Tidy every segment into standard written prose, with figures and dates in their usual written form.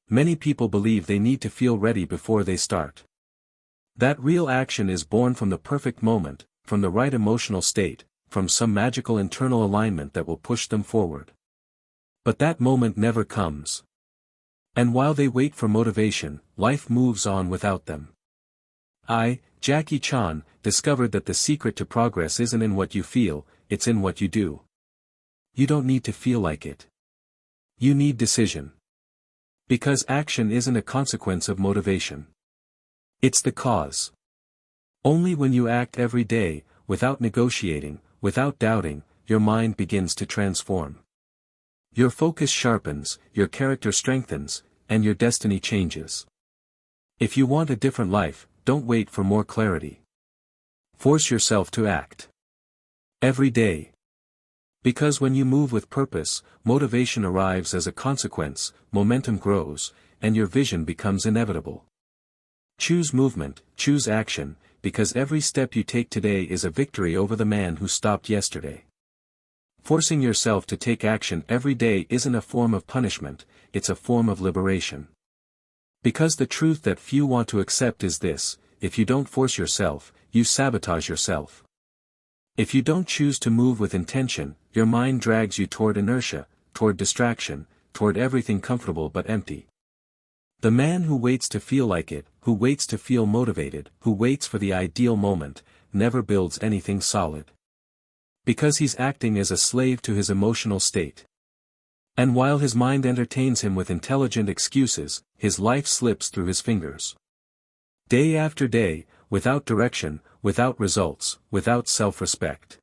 Many people believe they need to feel ready before they start. That real action is born from the perfect moment, from the right emotional state, from some magical internal alignment that will push them forward. But that moment never comes. And while they wait for motivation, life moves on without them. I, Jackie Chan, discovered that the secret to progress isn't in what you feel, it's in what you do. You don't need to feel like it. You need decision. Because action isn't a consequence of motivation. It's the cause. Only when you act every day, without negotiating, without doubting, your mind begins to transform. Your focus sharpens, your character strengthens, and your destiny changes. If you want a different life, don't wait for more clarity. Force yourself to act. Every day. Because when you move with purpose, motivation arrives as a consequence, momentum grows, and your vision becomes inevitable. Choose movement, choose action, because every step you take today is a victory over the man who stopped yesterday. Forcing yourself to take action every day isn't a form of punishment, it's a form of liberation. Because the truth that few want to accept is this: if you don't force yourself, you sabotage yourself. If you don't choose to move with intention, your mind drags you toward inertia, toward distraction, toward everything comfortable but empty. The man who waits to feel like it, who waits to feel motivated, who waits for the ideal moment, never builds anything solid. Because he's acting as a slave to his emotional state. And while his mind entertains him with intelligent excuses, his life slips through his fingers. Day after day, without direction, without results, without self-respect.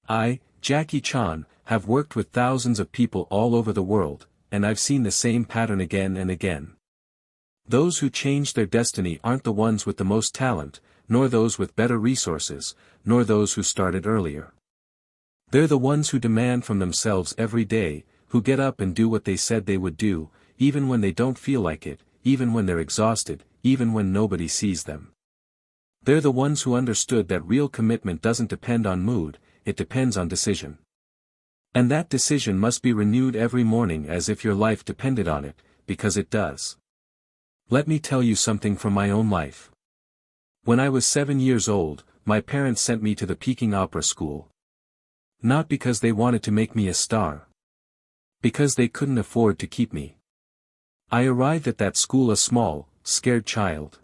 I, Jackie Chan, have worked with thousands of people all over the world, and I've seen the same pattern again and again. Those who change their destiny aren't the ones with the most talent, nor those with better resources, nor those who started earlier. They're the ones who demand from themselves every day, who get up and do what they said they would do, even when they don't feel like it, even when they're exhausted, even when nobody sees them. They're the ones who understood that real commitment doesn't depend on mood, it depends on decision. And that decision must be renewed every morning as if your life depended on it, because it does. Let me tell you something from my own life. When I was 7 years old, my parents sent me to the Peking Opera School. Not because they wanted to make me a star. Because they couldn't afford to keep me. I arrived at that school a small, scared child.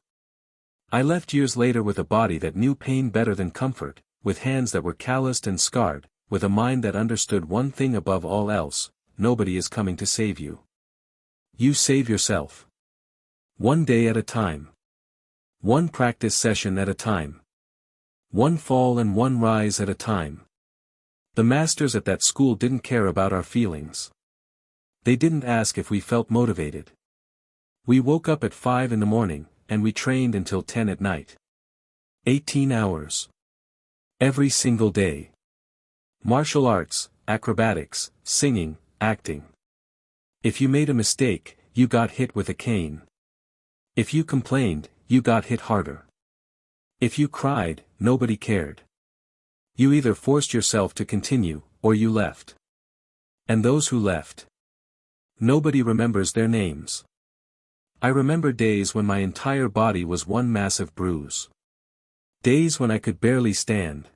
I left years later with a body that knew pain better than comfort, with hands that were calloused and scarred, with a mind that understood one thing above all else: nobody is coming to save you. You save yourself. One day at a time. One practice session at a time. One fall and one rise at a time. The masters at that school didn't care about our feelings. They didn't ask if we felt motivated. We woke up at 5 in the morning, and we trained until 10 at night. 18 hours. Every single day. Martial arts, acrobatics, singing, acting. If you made a mistake, you got hit with a cane. If you complained, you got hit harder. If you cried, nobody cared. You either forced yourself to continue, or you left. And those who left, nobody remembers their names. I remember days when my entire body was one massive bruise. Days when I could barely stand.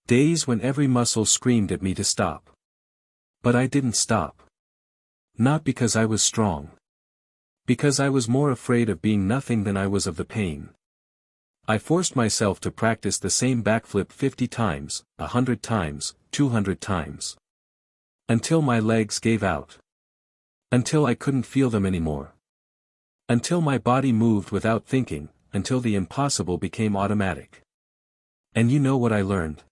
Days when every muscle screamed at me to stop. But I didn't stop. Not because I was strong. Because I was more afraid of being nothing than I was of the pain. I forced myself to practice the same backflip 50 times, 100 times, 200 times. Until my legs gave out. Until I couldn't feel them anymore. Until my body moved without thinking, until the impossible became automatic. And you know what I learned?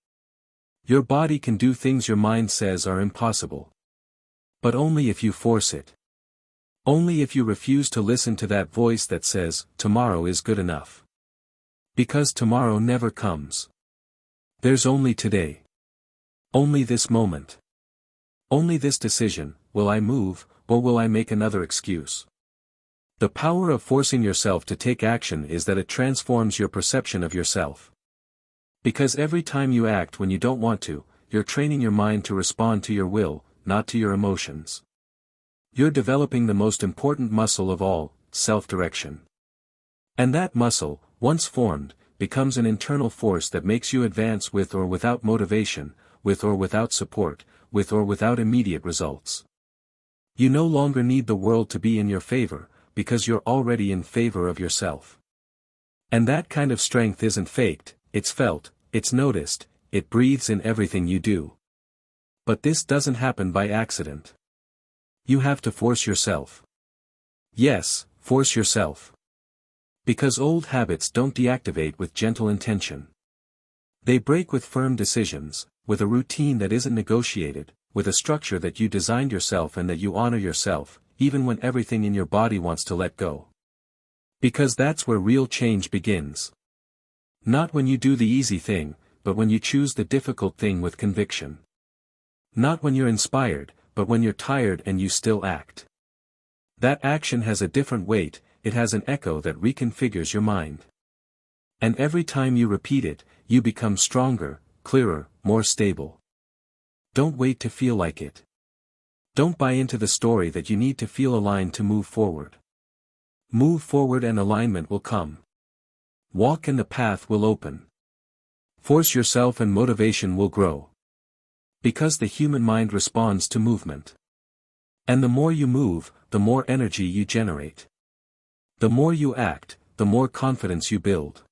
Your body can do things your mind says are impossible. But only if you force it. Only if you refuse to listen to that voice that says, tomorrow is good enough. Because tomorrow never comes. There's only today. Only this moment. Only this decision: will I move, or will I make another excuse? The power of forcing yourself to take action is that it transforms your perception of yourself. Because every time you act when you don't want to, you're training your mind to respond to your will, not to your emotions. You're developing the most important muscle of all, self-direction. And that muscle, once formed, becomes an internal force that makes you advance with or without motivation, with or without support, with or without immediate results. You no longer need the world to be in your favor, because you're already in favor of yourself. And that kind of strength isn't faked, it's felt, it's noticed, it breathes in everything you do. But this doesn't happen by accident. You have to force yourself. Yes, force yourself. Because old habits don't deactivate with gentle intention. They break with firm decisions, with a routine that isn't negotiated, with a structure that you designed yourself and that you honor yourself, even when everything in your body wants to let go. Because that's where real change begins. Not when you do the easy thing, but when you choose the difficult thing with conviction. Not when you're inspired, but when you're tired and you still act. That action has a different weight, it has an echo that reconfigures your mind. And every time you repeat it, you become stronger, clearer, more stable. Don't wait to feel like it. Don't buy into the story that you need to feel aligned to move forward. Move forward and alignment will come. Walk and the path will open. Force yourself and motivation will grow. Because the human mind responds to movement. And the more you move, the more energy you generate. The more you act, the more confidence you build.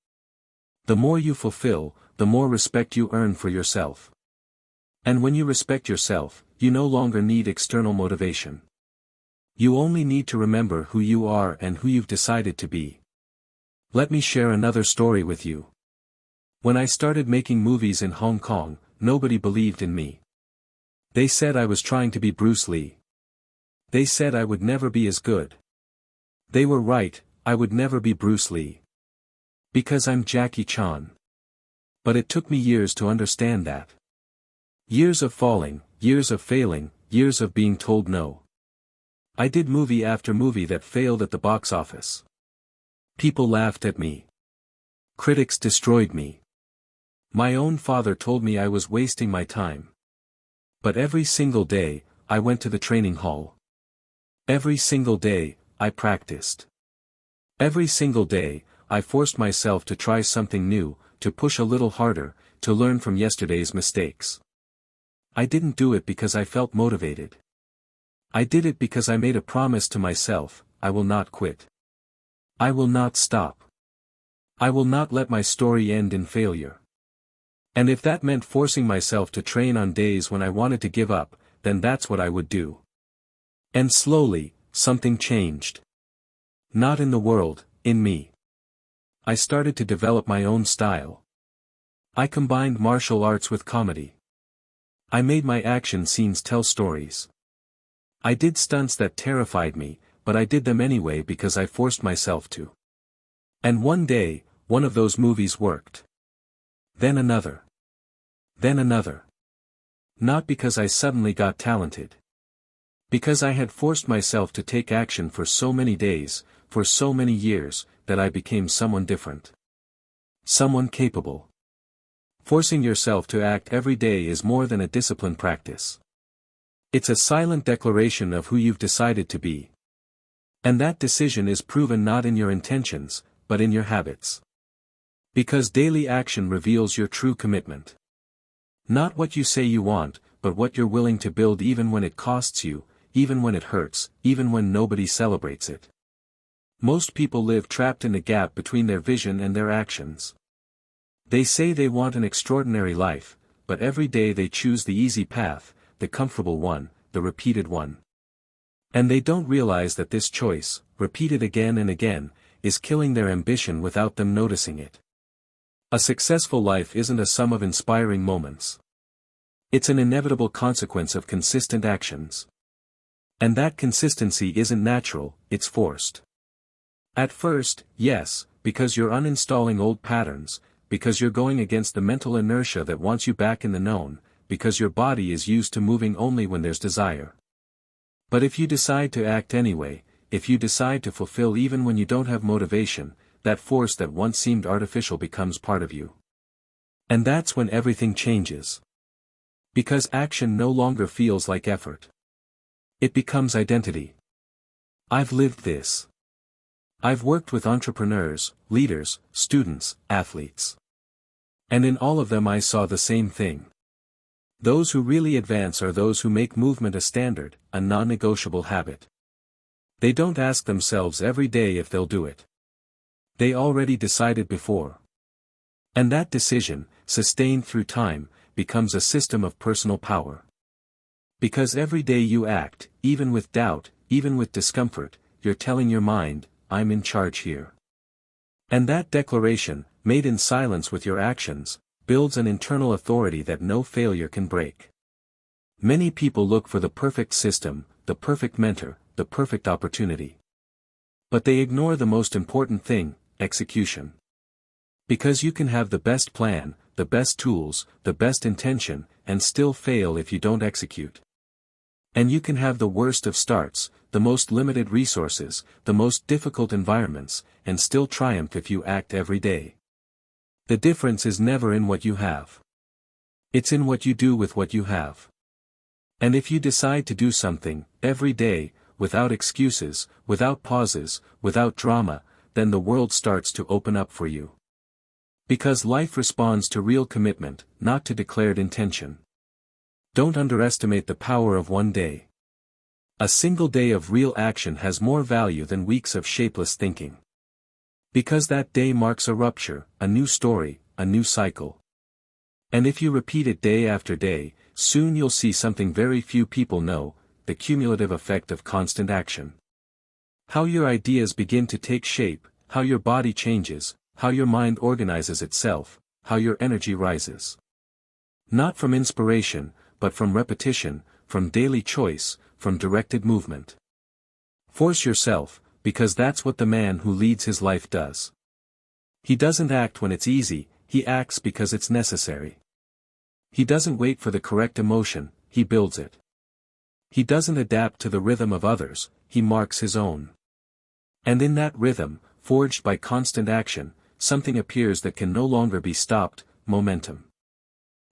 The more you fulfill, the more respect you earn for yourself. And when you respect yourself, you no longer need external motivation. You only need to remember who you are and who you've decided to be. Let me share another story with you. When I started making movies in Hong Kong, nobody believed in me. They said I was trying to be Bruce Lee. They said I would never be as good. They were right, I would never be Bruce Lee. Because I'm Jackie Chan. But it took me years to understand that. Years of falling, years of failing, years of being told no. I did movie after movie that failed at the box office. People laughed at me. Critics destroyed me. My own father told me I was wasting my time. But every single day, I went to the training hall. Every single day, I practiced. Every single day, I forced myself to try something new, to push a little harder, to learn from yesterday's mistakes. I didn't do it because I felt motivated. I did it because I made a promise to myself, I will not quit. I will not stop. I will not let my story end in failure. And if that meant forcing myself to train on days when I wanted to give up, then that's what I would do. And slowly, something changed. Not in the world, in me. I started to develop my own style. I combined martial arts with comedy. I made my action scenes tell stories. I did stunts that terrified me, but I did them anyway because I forced myself to. And one day, one of those movies worked. Then another. Then another. Not because I suddenly got talented. Because I had forced myself to take action for so many days, for so many years, that I became someone different. Someone capable. Forcing yourself to act every day is more than a discipline practice. It's a silent declaration of who you've decided to be. And that decision is proven not in your intentions, but in your habits. Because daily action reveals your true commitment. Not what you say you want, but what you're willing to build even when it costs you, even when it hurts, even when nobody celebrates it. Most people live trapped in the gap between their vision and their actions. They say they want an extraordinary life, but every day they choose the easy path, the comfortable one, the repeated one. And they don't realize that this choice, repeated again and again, is killing their ambition without them noticing it. A successful life isn't a sum of inspiring moments. It's an inevitable consequence of consistent actions. And that consistency isn't natural, it's forced. At first, yes, because you're uninstalling old patterns, because you're going against the mental inertia that wants you back in the known, because your body is used to moving only when there's desire. But if you decide to act anyway, if you decide to fulfill even when you don't have motivation, that force that once seemed artificial becomes part of you. And that's when everything changes. Because action no longer feels like effort. It becomes identity. I've lived this. I've worked with entrepreneurs, leaders, students, athletes. And in all of them I saw the same thing. Those who really advance are those who make movement a standard, a non-negotiable habit. They don't ask themselves every day if they'll do it. They already decided before. And that decision, sustained through time, becomes a system of personal power. Because every day you act, even with doubt, even with discomfort, you're telling your mind, I'm in charge here. And that declaration, made in silence with your actions, builds an internal authority that no failure can break. Many people look for the perfect system, the perfect mentor, the perfect opportunity. But they ignore the most important thing, execution. Because you can have the best plan, the best tools, the best intention, and still fail if you don't execute. And you can have the worst of starts, the most limited resources, the most difficult environments, and still triumph if you act every day. The difference is never in what you have. It's in what you do with what you have. And if you decide to do something, every day, without excuses, without pauses, without drama, then the world starts to open up for you. Because life responds to real commitment, not to declared intention. Don't underestimate the power of one day. A single day of real action has more value than weeks of shapeless thinking. Because that day marks a rupture, a new story, a new cycle. And if you repeat it day after day, soon you'll see something very few people know, the cumulative effect of constant action. How your ideas begin to take shape, how your body changes, how your mind organizes itself, how your energy rises. Not from inspiration, but from repetition, from daily choice, from directed movement. Force yourself, because that's what the man who leads his life does. He doesn't act when it's easy, he acts because it's necessary. He doesn't wait for the correct emotion, he builds it. He doesn't adapt to the rhythm of others, he marks his own. And in that rhythm, forged by constant action, something appears that can no longer be stopped, momentum.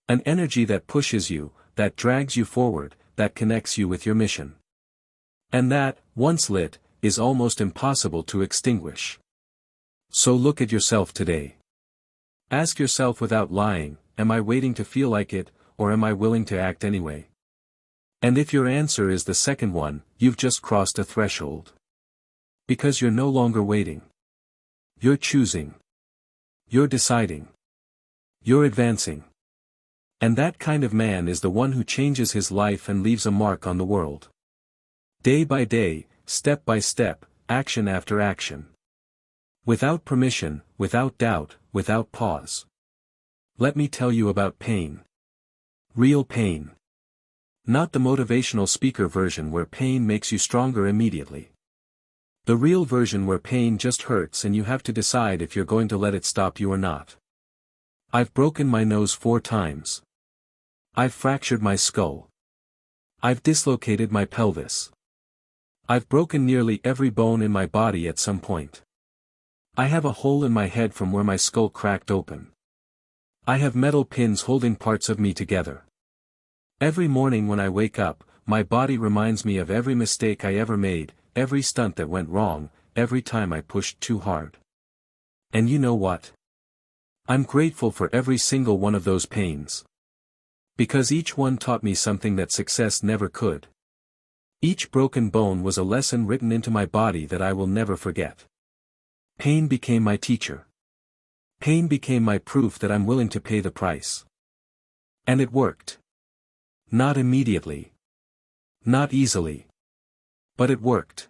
An energy that pushes you, that drags you forward, that connects you with your mission. And that, once lit, is almost impossible to extinguish. So look at yourself today. Ask yourself without lying, am I waiting to feel like it, or am I willing to act anyway? And if your answer is the second one, you've just crossed a threshold. Because you're no longer waiting. You're choosing. You're deciding. You're advancing. And that kind of man is the one who changes his life and leaves a mark on the world. Day by day, step by step, action after action. Without permission, without doubt, without pause. Let me tell you about pain. Real pain. Not the motivational speaker version where pain makes you stronger immediately. The real version where pain just hurts and you have to decide if you're going to let it stop you or not. I've broken my nose 4 times. I've fractured my skull. I've dislocated my pelvis. I've broken nearly every bone in my body at some point. I have a hole in my head from where my skull cracked open. I have metal pins holding parts of me together. Every morning when I wake up, my body reminds me of every mistake I ever made, every stunt that went wrong, every time I pushed too hard. And you know what? I'm grateful for every single one of those pains. Because each one taught me something that success never could. Each broken bone was a lesson written into my body that I will never forget. Pain became my teacher. Pain became my proof that I'm willing to pay the price. And it worked. Not immediately. Not easily. But it worked.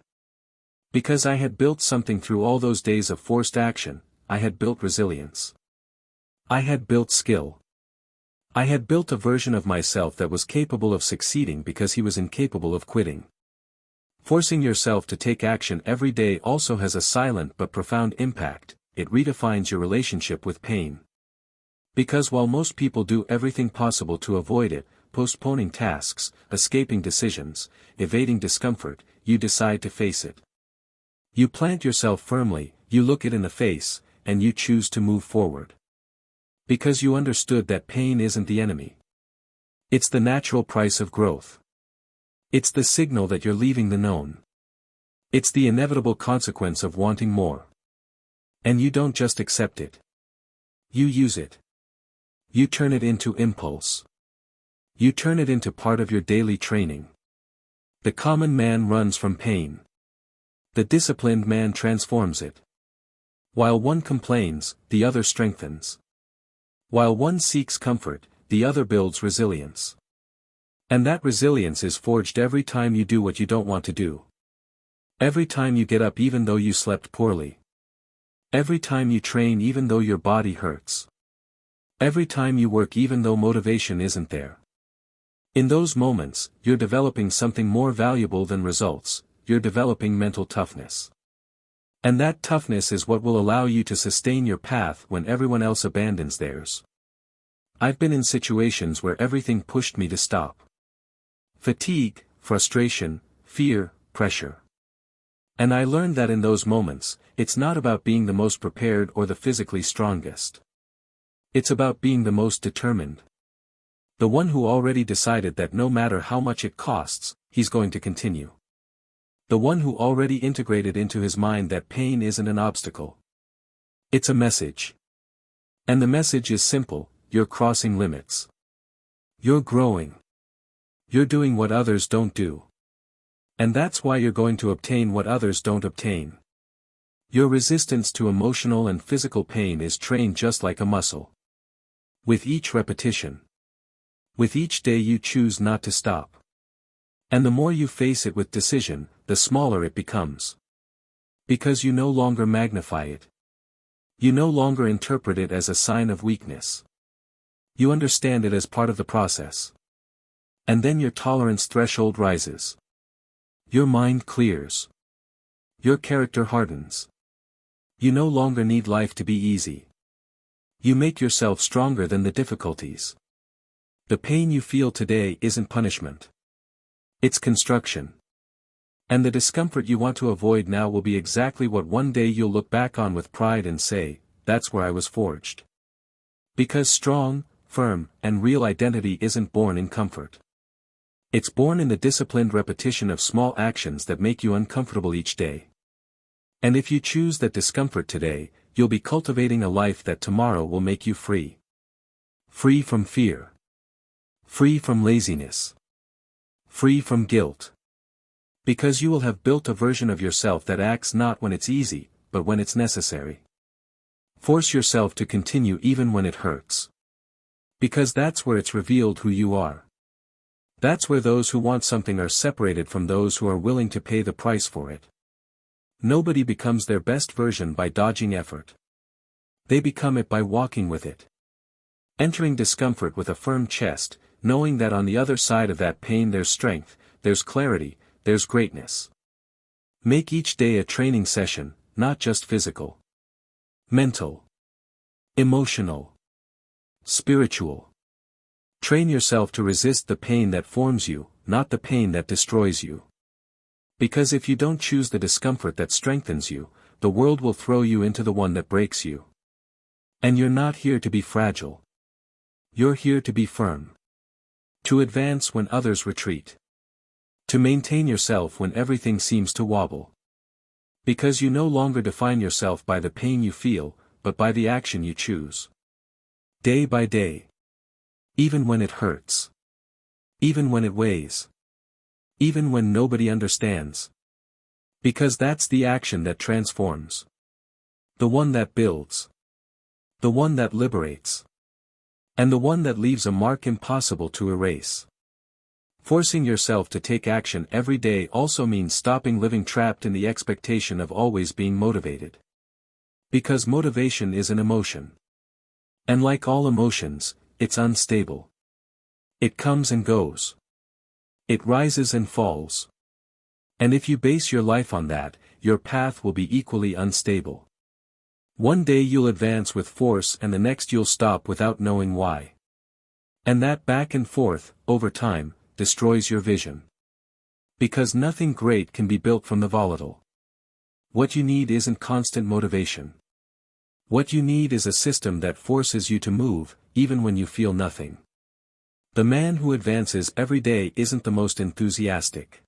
Because I had built something through all those days of forced action, I had built resilience. I had built skill. I had built a version of myself that was capable of succeeding because he was incapable of quitting. Forcing yourself to take action every day also has a silent but profound impact, it redefines your relationship with pain. Because while most people do everything possible to avoid it, postponing tasks, escaping decisions, evading discomfort, you decide to face it. You plant yourself firmly, you look it in the face, and you choose to move forward. Because you understood that pain isn't the enemy. It's the natural price of growth. It's the signal that you're leaving the known. It's the inevitable consequence of wanting more. And you don't just accept it. You use it. You turn it into impulse. You turn it into part of your daily training. The common man runs from pain. The disciplined man transforms it. While one complains, the other strengthens. While one seeks comfort, the other builds resilience. And that resilience is forged every time you do what you don't want to do. Every time you get up even though you slept poorly. Every time you train even though your body hurts. Every time you work even though motivation isn't there. In those moments, you're developing something more valuable than results, you're developing mental toughness. And that toughness is what will allow you to sustain your path when everyone else abandons theirs. I've been in situations where everything pushed me to stop. Fatigue, frustration, fear, pressure. And I learned that in those moments, it's not about being the most prepared or the physically strongest. It's about being the most determined. The one who already decided that no matter how much it costs, he's going to continue. The one who already integrated into his mind that pain isn't an obstacle. It's a message. And the message is simple: you're crossing limits. You're growing. You're doing what others don't do. And that's why you're going to obtain what others don't obtain. Your resistance to emotional and physical pain is trained just like a muscle. With each repetition. With each day you choose not to stop. And the more you face it with decision, the smaller it becomes. Because you no longer magnify it. You no longer interpret it as a sign of weakness. You understand it as part of the process. And then your tolerance threshold rises. Your mind clears. Your character hardens. You no longer need life to be easy. You make yourself stronger than the difficulties. The pain you feel today isn't punishment. It's construction. And the discomfort you want to avoid now will be exactly what one day you'll look back on with pride and say, that's where I was forged. Because strong, firm, and real identity isn't born in comfort. It's born in the disciplined repetition of small actions that make you uncomfortable each day. And if you choose that discomfort today, you'll be cultivating a life that tomorrow will make you free. Free from fear. Free from laziness. Free from guilt. Because you will have built a version of yourself that acts not when it's easy, but when it's necessary. Force yourself to continue even when it hurts. Because that's where it's revealed who you are. That's where those who want something are separated from those who are willing to pay the price for it. Nobody becomes their best version by dodging effort. They become it by walking with it. Entering discomfort with a firm chest, knowing that on the other side of that pain there's strength, there's clarity, there's greatness. Make each day a training session, not just physical. Mental. Emotional. Spiritual. Train yourself to resist the pain that forms you, not the pain that destroys you. Because if you don't choose the discomfort that strengthens you, the world will throw you into the one that breaks you. And you're not here to be fragile. You're here to be firm. To advance when others retreat. To maintain yourself when everything seems to wobble. Because you no longer define yourself by the pain you feel, but by the action you choose. Day by day. Even when it hurts. Even when it weighs. Even when nobody understands. Because that's the action that transforms. The one that builds. The one that liberates. And the one that leaves a mark impossible to erase. Forcing yourself to take action every day also means stopping living trapped in the expectation of always being motivated. Because motivation is an emotion. And like all emotions, it's unstable. It comes and goes. It rises and falls. And if you base your life on that, your path will be equally unstable. One day you'll advance with force and the next you'll stop without knowing why. And that back and forth, over time, destroys your vision. Because nothing great can be built from the volatile. What you need isn't constant motivation. What you need is a system that forces you to move, even when you feel nothing. The man who advances every day isn't the most enthusiastic.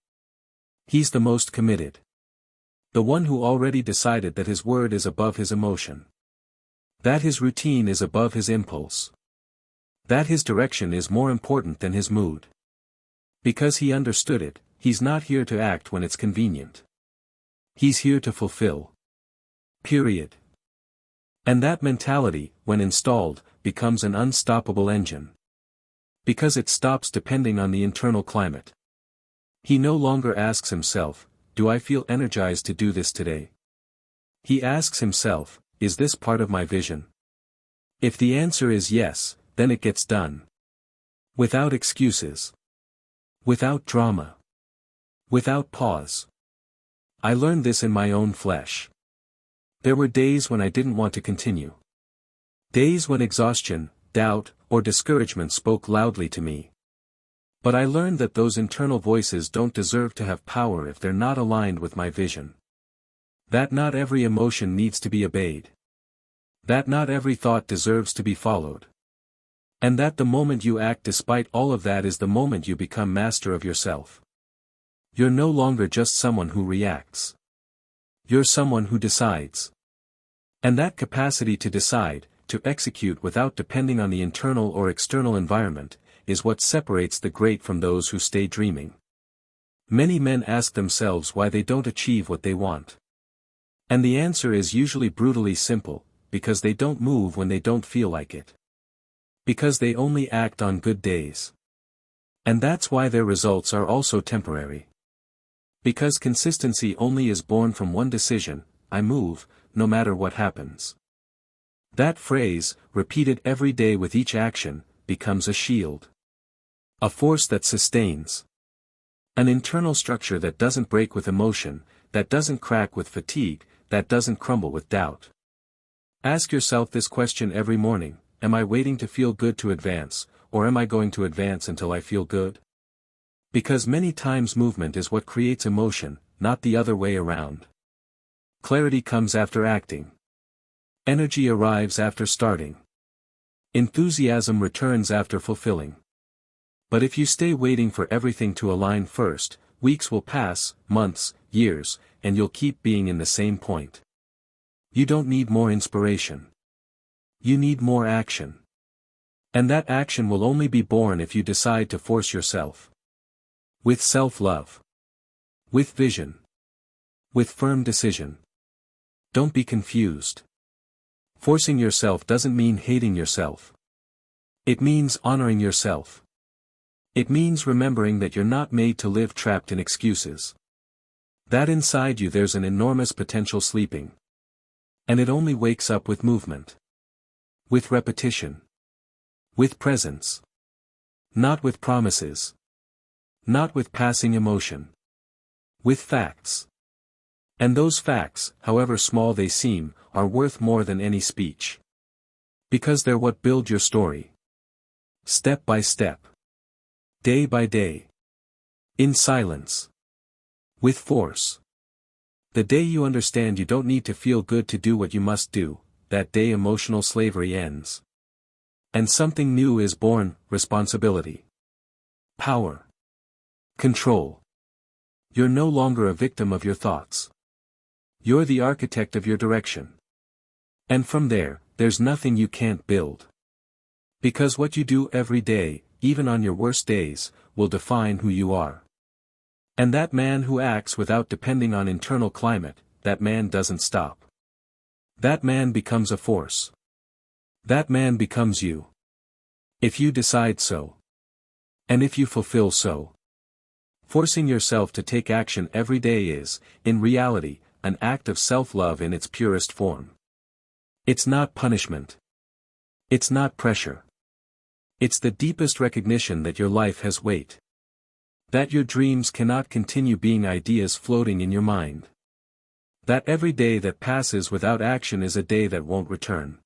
He's the most committed. The one who already decided that his word is above his emotion. That his routine is above his impulse. That his direction is more important than his mood. Because he understood it, he's not here to act when it's convenient. He's here to fulfill. Period. And that mentality, when installed, becomes an unstoppable engine. Because it stops depending on the internal climate. He no longer asks himself, do I feel energized to do this today? He asks himself, is this part of my vision? If the answer is yes, then it gets done. Without excuses. Without drama. Without pause. I learned this in my own flesh. There were days when I didn't want to continue. Days when exhaustion, doubt, or discouragement spoke loudly to me. But I learned that those internal voices don't deserve to have power if they're not aligned with my vision. That not every emotion needs to be obeyed. That not every thought deserves to be followed. And that the moment you act despite all of that is the moment you become master of yourself. You're no longer just someone who reacts. You're someone who decides. And that capacity to decide, to execute without depending on the internal or external environment, is what separates the great from those who stay dreaming. Many men ask themselves why they don't achieve what they want. And the answer is usually brutally simple, because they don't move when they don't feel like it. Because they only act on good days. And that's why their results are also temporary. Because consistency only is born from one decision, I move, no matter what happens. That phrase, repeated every day with each action, becomes a shield. A force that sustains. An internal structure that doesn't break with emotion, that doesn't crack with fatigue, that doesn't crumble with doubt. Ask yourself this question every morning, am I waiting to feel good to advance, or am I going to advance until I feel good? Because many times movement is what creates emotion, not the other way around. Clarity comes after acting. Energy arrives after starting. Enthusiasm returns after fulfilling. But if you stay waiting for everything to align first, weeks will pass, months, years, and you'll keep being in the same point. You don't need more inspiration. You need more action. And that action will only be born if you decide to force yourself. With self-love. With vision. With firm decision. Don't be confused. Forcing yourself doesn't mean hating yourself. It means honoring yourself. It means remembering that you're not made to live trapped in excuses. That inside you there's an enormous potential sleeping. And it only wakes up with movement. With repetition. With presence. Not with promises. Not with passing emotion. With facts. And those facts, however small they seem, are worth more than any speech. Because they're what build your story. Step by step. Day by day. In silence. With force. The day you understand you don't need to feel good to do what you must do, that day emotional slavery ends. And something new is born, responsibility. Power. Control. You're no longer a victim of your thoughts. You're the architect of your direction. And from there, there's nothing you can't build. Because what you do every day, even on your worst days, will define who you are. And that man who acts without depending on internal climate, that man doesn't stop. That man becomes a force. That man becomes you. If you decide so. And if you fulfill so. Forcing yourself to take action every day is, in reality, an act of self-love in its purest form. It's not punishment. It's not pressure. It's the deepest recognition that your life has weight. That your dreams cannot continue being ideas floating in your mind. That every day that passes without action is a day that won't return.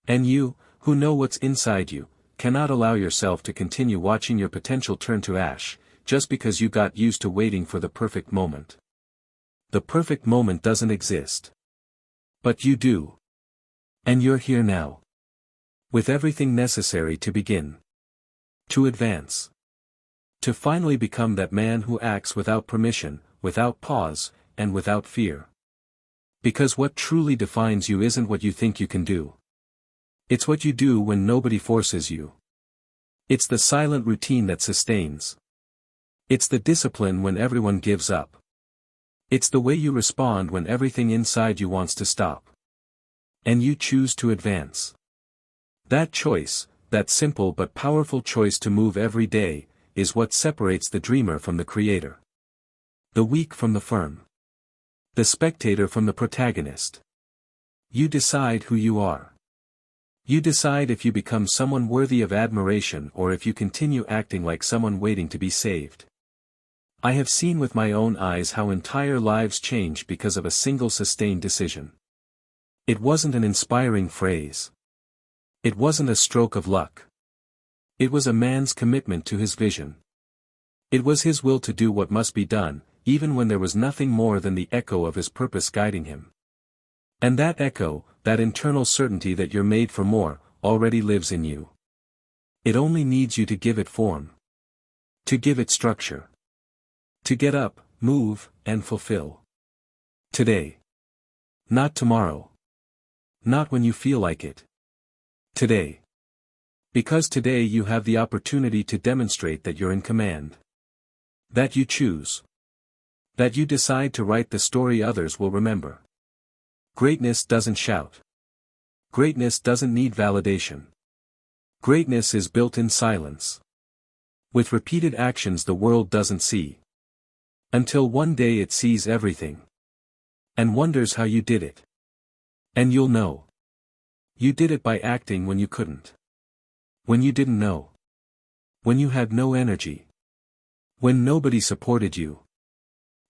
And you, who know what's inside you, cannot allow yourself to continue watching your potential turn to ash, just because you got used to waiting for the perfect moment. The perfect moment doesn't exist. But you do. And you're here now. With everything necessary to begin. To advance. To finally become that man who acts without permission, without pause, and without fear. Because what truly defines you isn't what you think you can do. It's what you do when nobody forces you. It's the silent routine that sustains. It's the discipline when everyone gives up. It's the way you respond when everything inside you wants to stop. And you choose to advance. That choice, that simple but powerful choice to move every day, is what separates the dreamer from the creator. The weak from the firm. The spectator from the protagonist. You decide who you are. You decide if you become someone worthy of admiration or if you continue acting like someone waiting to be saved. I have seen with my own eyes how entire lives change because of a single sustained decision. It wasn't an inspiring phrase. It wasn't a stroke of luck. It was a man's commitment to his vision. It was his will to do what must be done, even when there was nothing more than the echo of his purpose guiding him. And that echo, that internal certainty that you're made for more, already lives in you. It only needs you to give it form. To give it structure. To get up, move, and fulfill. Today. Not tomorrow. Not when you feel like it. Today. Because today you have the opportunity to demonstrate that you're in command. That you choose. That you decide to write the story others will remember. Greatness doesn't shout. Greatness doesn't need validation. Greatness is built in silence. With repeated actions the world doesn't see. Until one day it sees everything. And wonders how you did it. And you'll know. You did it by acting when you couldn't. When you didn't know. When you had no energy. When nobody supported you.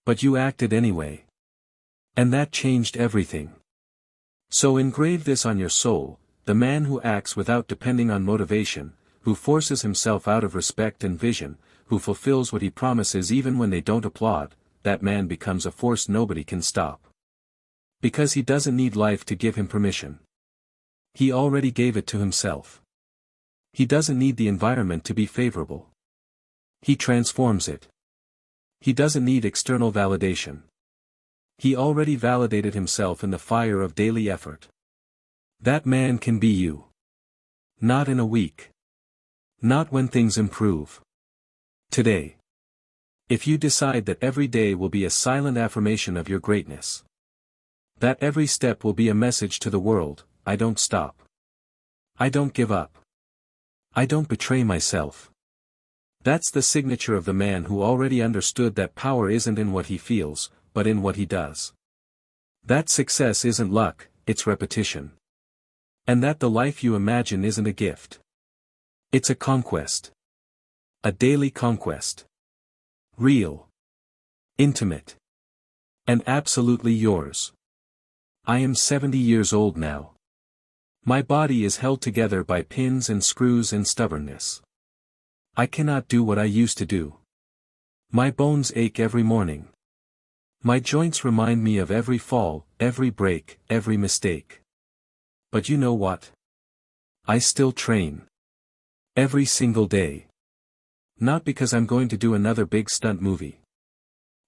But you acted anyway. And that changed everything. So engrave this on your soul, the man who acts without depending on motivation, who forces himself out of respect and vision, who fulfills what he promises even when they don't applaud, that man becomes a force nobody can stop. Because he doesn't need life to give him permission. He already gave it to himself. He doesn't need the environment to be favorable. He transforms it. He doesn't need external validation. He already validated himself in the fire of daily effort. That man can be you. Not in a week. Not when things improve. Today. If you decide that every day will be a silent affirmation of your greatness. That every step will be a message to the world, I don't stop. I don't give up. I don't betray myself. That's the signature of the man who already understood that power isn't in what he feels, but in what he does. That success isn't luck, it's repetition. And that the life you imagine isn't a gift. It's a conquest. A daily conquest. Real. Intimate. And absolutely yours. I am 70 years old now. My body is held together by pins and screws and stubbornness. I cannot do what I used to do. My bones ache every morning. My joints remind me of every fall, every break, every mistake. But you know what? I still train. Every single day. Not because I'm going to do another big stunt movie.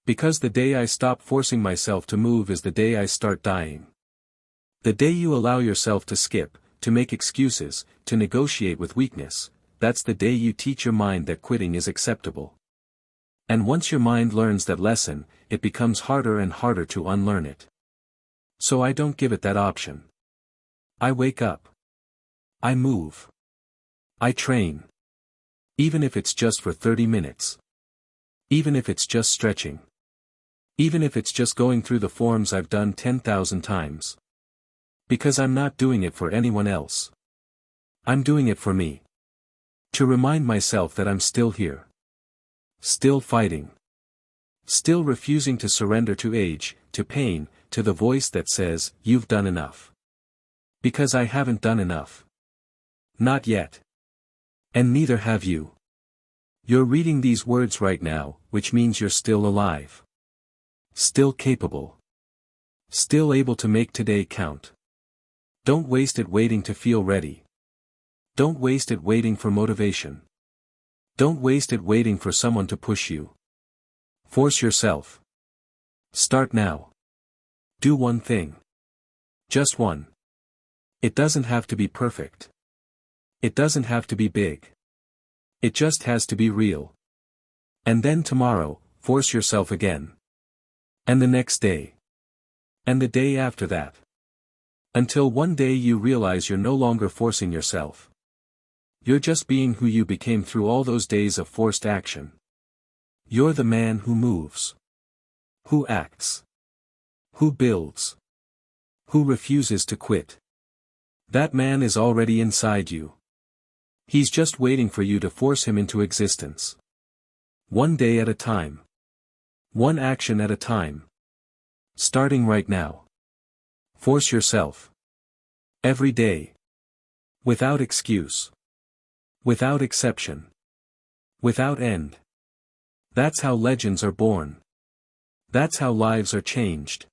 Because the day I stop forcing myself to move is the day I start dying. The day you allow yourself to skip, to make excuses, to negotiate with weakness, that's the day you teach your mind that quitting is acceptable. And once your mind learns that lesson, it becomes harder and harder to unlearn it. So I don't give it that option. I wake up. I move. I train. Even if it's just for 30 minutes. Even if it's just stretching. Even if it's just going through the forms I've done 10,000 times. Because I'm not doing it for anyone else. I'm doing it for me. To remind myself that I'm still here. Still fighting. Still refusing to surrender to age, to pain, to the voice that says, you've done enough. Because I haven't done enough. Not yet. And neither have you. You're reading these words right now, which means you're still alive. Still capable. Still able to make today count. Don't waste it waiting to feel ready. Don't waste it waiting for motivation. Don't waste it waiting for someone to push you. Force yourself. Start now. Do one thing. Just one. It doesn't have to be perfect. It doesn't have to be big. It just has to be real. And then tomorrow, force yourself again. And the next day. And the day after that. Until one day you realize you're no longer forcing yourself. You're just being who you became through all those days of forced action. You're the man who moves. Who acts. Who builds. Who refuses to quit. That man is already inside you. He's just waiting for you to force him into existence. One day at a time. One action at a time. Starting right now. Force yourself. Every day. Without excuse. Without exception. Without end. That's how legends are born. That's how lives are changed.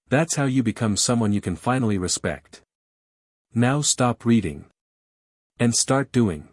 That's how you become someone you can finally respect. Now stop reading. And start doing.